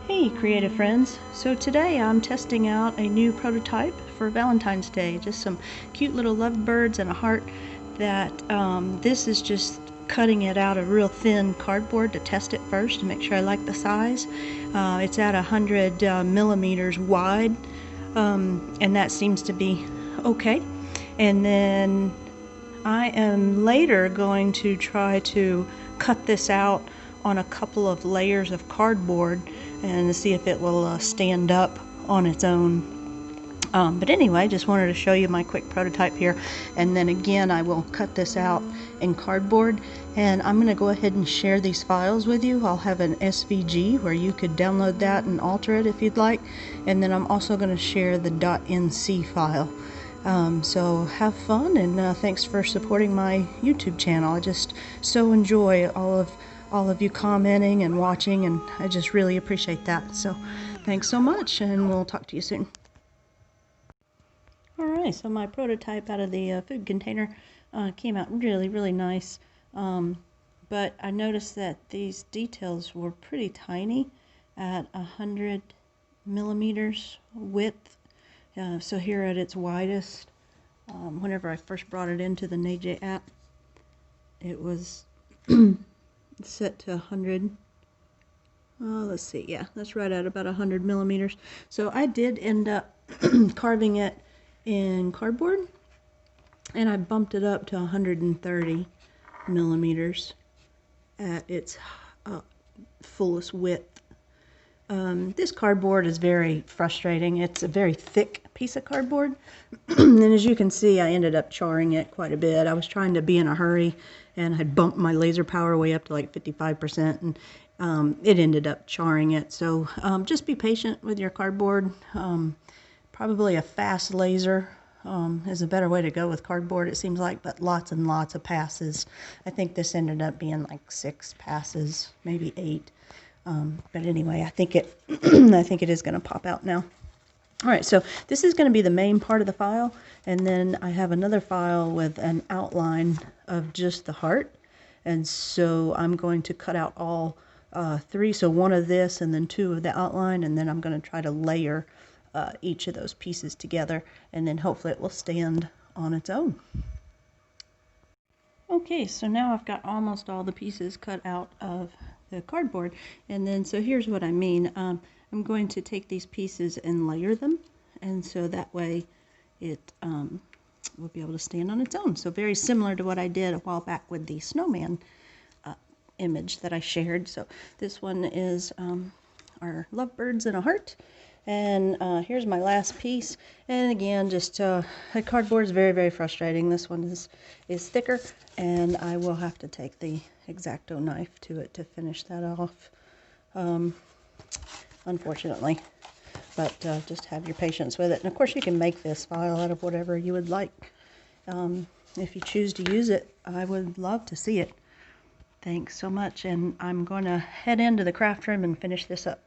Hey creative friends, so today I'm testing out a new prototype for Valentine's Day. Just some cute little lovebirds and a heart that this is just cutting it out of real thin cardboard to test it first to make sure I like the size. It's at 100 millimeters wide, and that seems to be okay. And then I am later going to try to cut this out on a couple of layers of cardboard and see if it will stand up on its own. But anyway, just wanted to show you my quick prototype here, and then again I will cut this out in cardboard, and I'm going to go ahead and share these files with you. I'll have an SVG where you could download that and alter it if you'd like, and then I'm also going to share the .nc file. So have fun, and thanks for supporting my YouTube channel. I just so enjoy all of you commenting and watching, and I just really appreciate that. So thanks so much, and we'll talk to you soon. Alright, so my prototype out of the food container came out really nice, but I noticed that these details were pretty tiny at 100 millimeters width. So here at its widest, whenever I first brought it into the NAJ app, it was set to 100. Let's see, yeah, that's right at about 100 millimeters. So I did end up carving it in cardboard, and I bumped it up to 130 millimeters at its fullest width. This cardboard is very frustrating. It's a very thick piece of cardboard, and as you can see, I ended up charring it quite a bit. I was trying to be in a hurry, and I bumped my laser power way up to like 55%, and it ended up charring it. So just be patient with your cardboard. Probably a fast laser is a better way to go with cardboard, it seems like, but lots and lots of passes. I think this ended up being like 6 passes, maybe 8. But anyway, I think it I think it is going to pop out now. All right, so this is going to be the main part of the file, and then I have another file with an outline of just the heart, and so I'm going to cut out all 3, so 1 of this and then 2 of the outline, and then I'm going to try to layer each of those pieces together, and then hopefully it will stand on its own. Okay, so now I've got almost all the pieces cut out of the cardboard, and then so here's what I mean. I'm going to take these pieces and layer them, and so that way it will be able to stand on its own. So very similar to what I did a while back with the snowman image that I shared. So this one is our lovebirds and a heart. And here's my last piece, and again, just the cardboard is very frustrating. This one is thicker, and I will have to take the X-Acto knife to it to finish that off, unfortunately, but just have your patience with it. And of course you can make this file out of whatever you would like. If you choose to use it, I would love to see it. Thanks so much, and I'm going to head into the craft room and finish this up.